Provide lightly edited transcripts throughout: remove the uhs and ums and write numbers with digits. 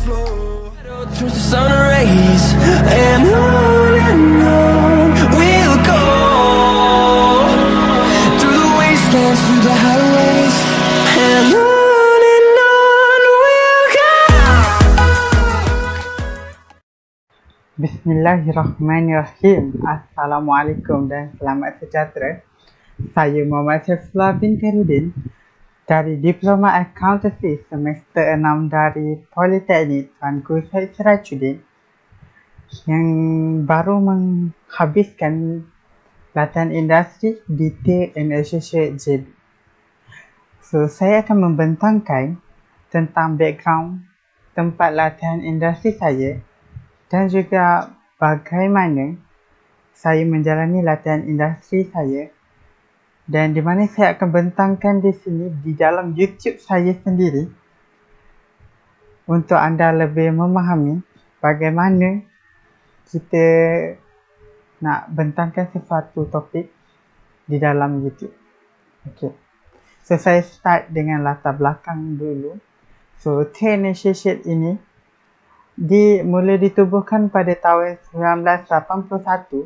floor. Turns to sun rays, and on we'll go, through the wastelands, through the highways, and on we'll go. Bismillahirrahmanirrahim. Assalamualaikum dan selamat sejahtera. Saya Muhammad Saifullah bin Karudin dari Diploma Accountancy semester 6 dari Politeknik Tuanku Syed Sirajuddin yang baru menghabiskan latihan industri di Tait and Associate JB. So, saya akan membentangkan tentang background tempat latihan industri saya dan juga bagaimana saya menjalani latihan industri saya, dan di mana saya akan bentangkan di sini di dalam YouTube saya sendiri untuk anda lebih memahami bagaimana kita nak bentangkan sesuatu topik di dalam YouTube. Okay. So, saya start dengan latar belakang dulu. So, Tait and Associate ini mula ditubuhkan pada tahun 1981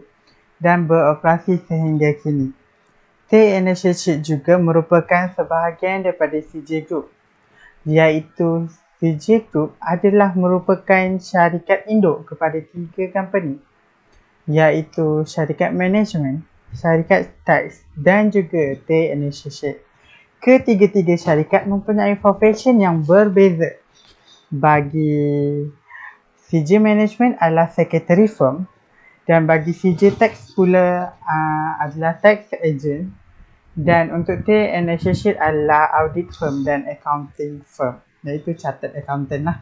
dan beroperasi sehingga kini. Tait and Associate juga merupakan sebahagian daripada CJ Group, iaitu CJ Group adalah merupakan syarikat induk kepada 3 company, iaitu syarikat management, syarikat tax dan juga Tait and Associate. Ketiga-tiga syarikat mempunyai profession yang berbeza. Bagi CJ Management adalah secretary firm, dan bagi CJ Tax pula adalah tax agent, dan untuk Tait and Associate adalah audit firm dan accounting firm, iaitu chartered accountant lah.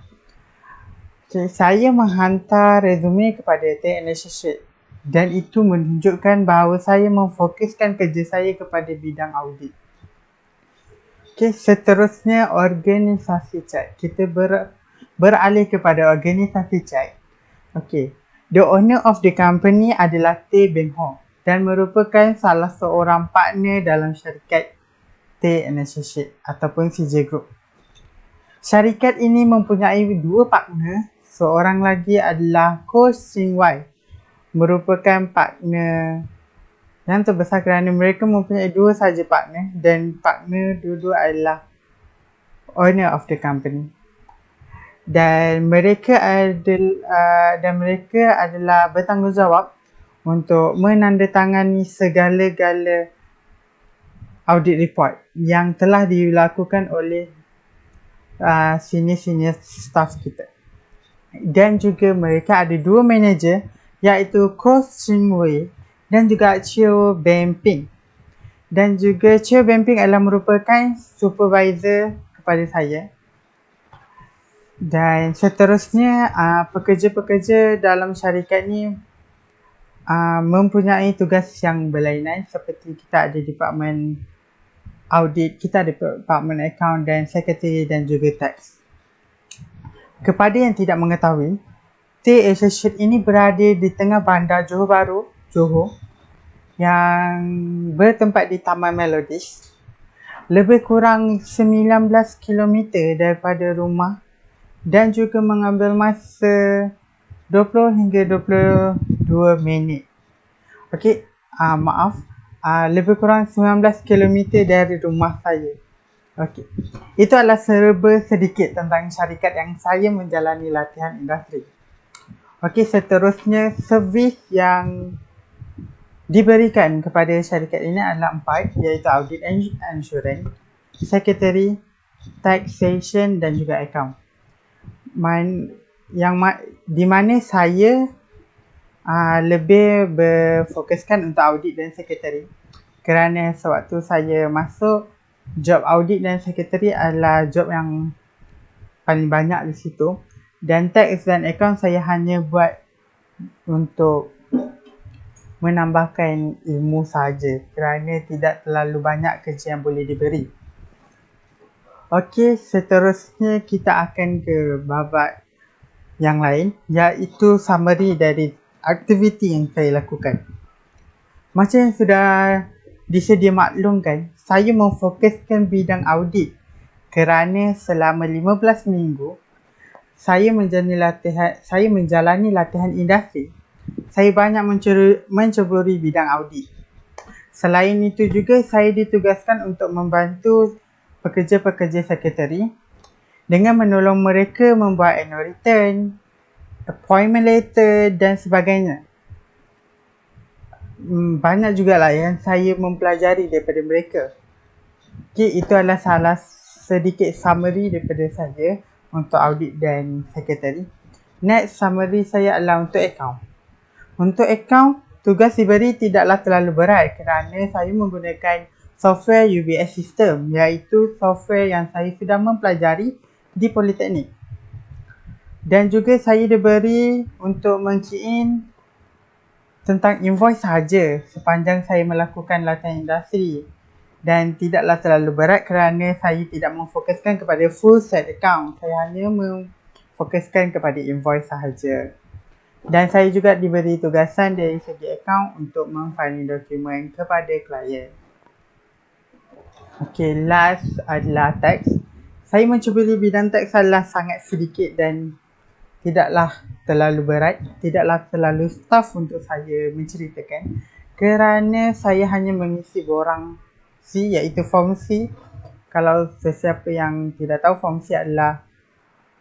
Okay, saya menghantar resume kepada Tait and Associate dan itu menunjukkan bahawa saya memfokuskan kerja saya kepada bidang audit. Okay, seterusnya organisasi CHAT. Kita beralih kepada organisasi CHAT. Okay. The owner of the company adalah Tay Beng Hong dan merupakan salah seorang partner dalam syarikat Tait and Associate ataupun CJ Group. Syarikat ini mempunyai 2 partner. Seorang lagi adalah Koh Sing Wai, merupakan partner yang terbesar kerana mereka mempunyai 2 sahaja partner, dan partner dua-dua adalah owner of the company. Dan mereka adalah bertanggungjawab untuk menandatangani segala-gala audit report yang telah dilakukan oleh senior staff kita. Dan juga mereka ada 2 manager, iaitu Koh Sing Wei dan juga Cheo Ben Ping. Dan juga Cheo Ben Ping adalah merupakan supervisor kepada saya. Dan seterusnya, pekerja-pekerja dalam syarikat ni mempunyai tugas yang berlainan, seperti kita ada department audit, kita ada department account dan secretary dan juga tax. Kepada yang tidak mengetahui, Tait Associate ini berada di tengah bandar Johor Bahru, Johor, yang bertempat di Taman Melodies, lebih kurang 19 km daripada rumah, dan juga mengambil masa 20 hingga 22 minit. Okey, lebih kurang 19 km dari rumah saya. Okey, itu adalah serba sedikit tentang syarikat yang saya menjalani latihan industri. Okey, seterusnya servis yang diberikan kepada syarikat ini adalah 4, iaitu audit and insurance, secretary, taxation dan juga account. Di mana saya lebih berfokuskan untuk audit dan secretary, kerana sewaktu saya masuk, job audit dan secretary adalah job yang paling banyak di situ, dan tax dan account saya hanya buat untuk menambahkan ilmu saja, kerana tidak terlalu banyak kerja yang boleh diberi. Okey, seterusnya kita akan ke babak yang lain, iaitu summary dari aktiviti yang saya lakukan. Macam yang sudah disedia maklumkan, saya memfokuskan bidang audit kerana selama 15 minggu saya menjalani latihan industri, saya banyak menceburi bidang audit. Selain itu juga, saya ditugaskan untuk membantu pekerja-pekerja sekretari dengan menolong mereka membuat annual return, appointment letter dan sebagainya. Banyak jugalah yang saya mempelajari daripada mereka. Okay, itu adalah salah sedikit summary daripada saya untuk audit dan sekretari. Next summary saya adalah untuk account. Untuk account, tugas diberi tidaklah terlalu berat kerana saya menggunakan software UBS system, iaitu software yang saya sudah mempelajari di Politeknik. Dan juga saya diberi untuk men-key in tentang invoice sahaja sepanjang saya melakukan latihan industri. Dan tidaklah terlalu berat kerana saya tidak memfokuskan kepada full set account. Saya hanya memfokuskan kepada invoice sahaja. Dan saya juga diberi tugasan dari segi account untuk memfiling dokumen kepada klien. Okay, last adalah tax. Saya mencuburi bidang tax adalah sangat sedikit dan tidaklah terlalu berat, tidaklah terlalu tough untuk saya menceritakan kerana saya hanya mengisi borang C, iaitu form C. Kalau sesiapa yang tidak tahu, form C adalah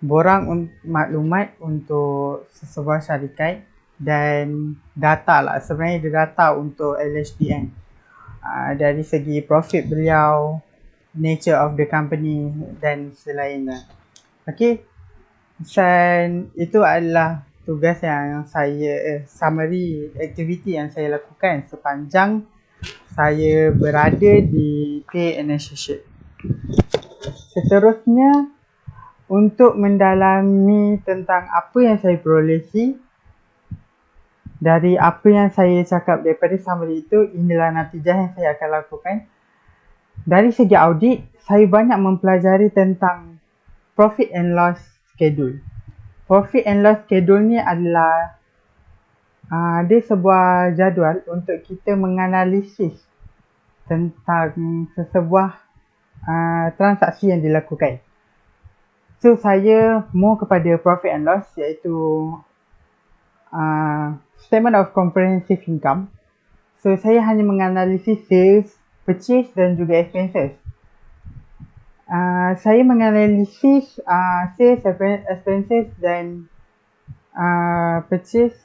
borang maklumat untuk sebuah syarikat dan data lah, sebenarnya dia data untuk LHDN dari segi profit beliau, nature of the company dan selainnya. Okay, dan itu adalah tugas yang saya summary activity yang saya lakukan sepanjang saya berada di Pay and Associate. Seterusnya, untuk mendalami tentang apa yang saya perolehi dari apa yang saya cakap daripada summary itu, inilah natijah yang saya akan lakukan. Dari segi audit, saya banyak mempelajari tentang profit and loss schedule. Profit and loss schedule ni adalah dia sebuah jadual untuk kita menganalisis tentang sesebuah transaksi yang dilakukan. So, saya more kepada profit and loss, iaitu statement of comprehensive income. So, saya hanya menganalisis sales, purchase dan juga expenses. Saya menganalisis sales, expenses dan purchase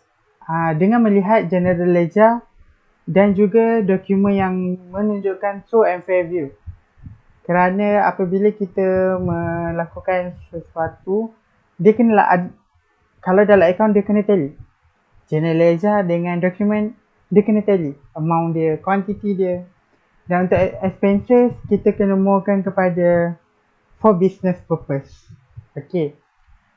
dengan melihat general ledger dan juga dokumen yang menunjukkan true and fair view. Kerana apabila kita melakukan sesuatu, dia kena kalau dalam account dia kena tally. General ledger dengan dokumen dia kena tally. Amount dia, quantity dia. Dan untuk expenses, kita kena morekan kepada for business purpose. Okay.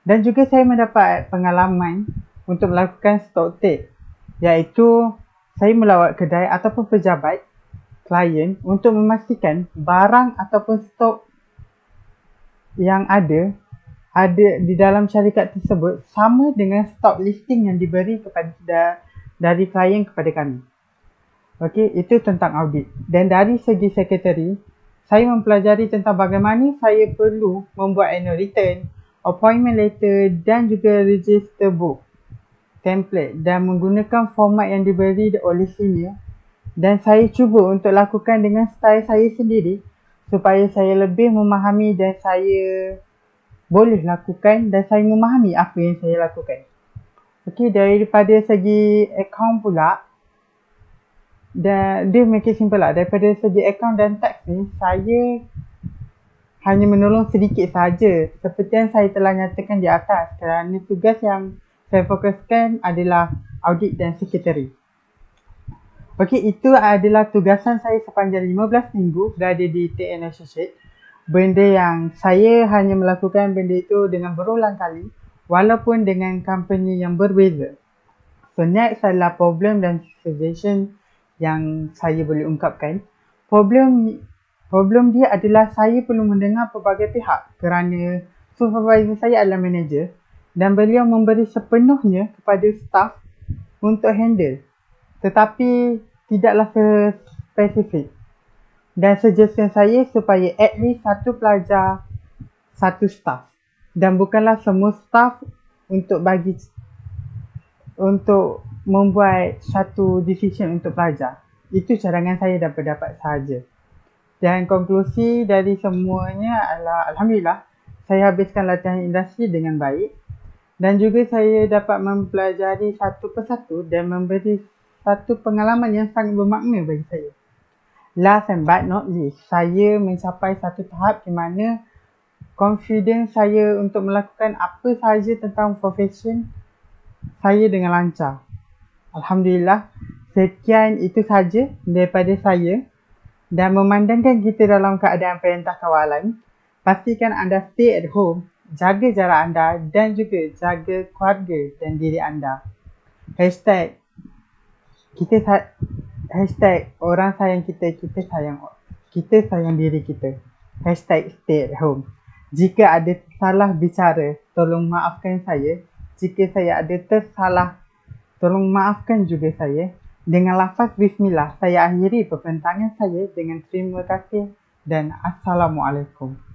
Dan juga saya mendapat pengalaman untuk melakukan stock take, iaitu saya melawat kedai ataupun pejabat klien untuk memastikan barang ataupun stok yang ada di dalam syarikat tersebut sama dengan stok listing yang diberi dari klien kepada kami. Okey, itu tentang audit. Dan dari segi sekretari, saya mempelajari tentang bagaimana saya perlu membuat annual return, appointment letter dan juga register book template dan menggunakan format yang diberi oleh senior. Dan saya cuba untuk lakukan dengan style saya sendiri supaya saya lebih memahami dan saya boleh lakukan dan saya memahami apa yang saya lakukan. Okey, daripada segi account pula, dan dia make it simple lah. Daripada segi account dan tax ni, saya hanya menolong sedikit sahaja seperti yang saya telah nyatakan di atas, kerana tugas yang saya fokuskan adalah audit dan sekretari. Okey, itu adalah tugasan saya sepanjang 15 minggu berada di TN Associate. Benda yang saya hanya melakukan benda itu dengan berulang kali walaupun dengan company yang berbeza. So, next adalah problem dan suggestion yang saya boleh ungkapkan. Problem dia adalah saya perlu mendengar pelbagai pihak kerana supervisor saya adalah manager dan beliau memberi sepenuhnya kepada staff untuk handle. Tetapi tidaklah spesifik. Dan suggestion saya supaya at least satu pelajar, satu staff. dan bukanlah semua staff untuk membuat satu decision untuk pelajar. Itu cadangan saya dapat sahaja. Dan konklusi dari semuanya adalah Alhamdulillah, saya habiskan latihan industri dengan baik dan juga saya dapat mempelajari satu persatu dan memberi satu pengalaman yang sangat bermakna bagi saya. Last and but not least, saya mencapai satu tahap di mana confidence saya untuk melakukan apa sahaja tentang profession saya dengan lancar. Alhamdulillah, sekian itu saja daripada saya. Dan memandangkan kita dalam keadaan perintah kawalan, pastikan anda stay at home, jaga jarak anda dan juga jaga keluarga dan diri anda. Hashtag orang sayang kita sayang diri kita. Hashtag stay at home. Jika ada salah bicara, tolong maafkan saya. Jika saya ada tersalah, tolong maafkan juga saya. Dengan lafaz bismillah, saya akhiri perbentangan saya dengan terima kasih dan Assalamualaikum.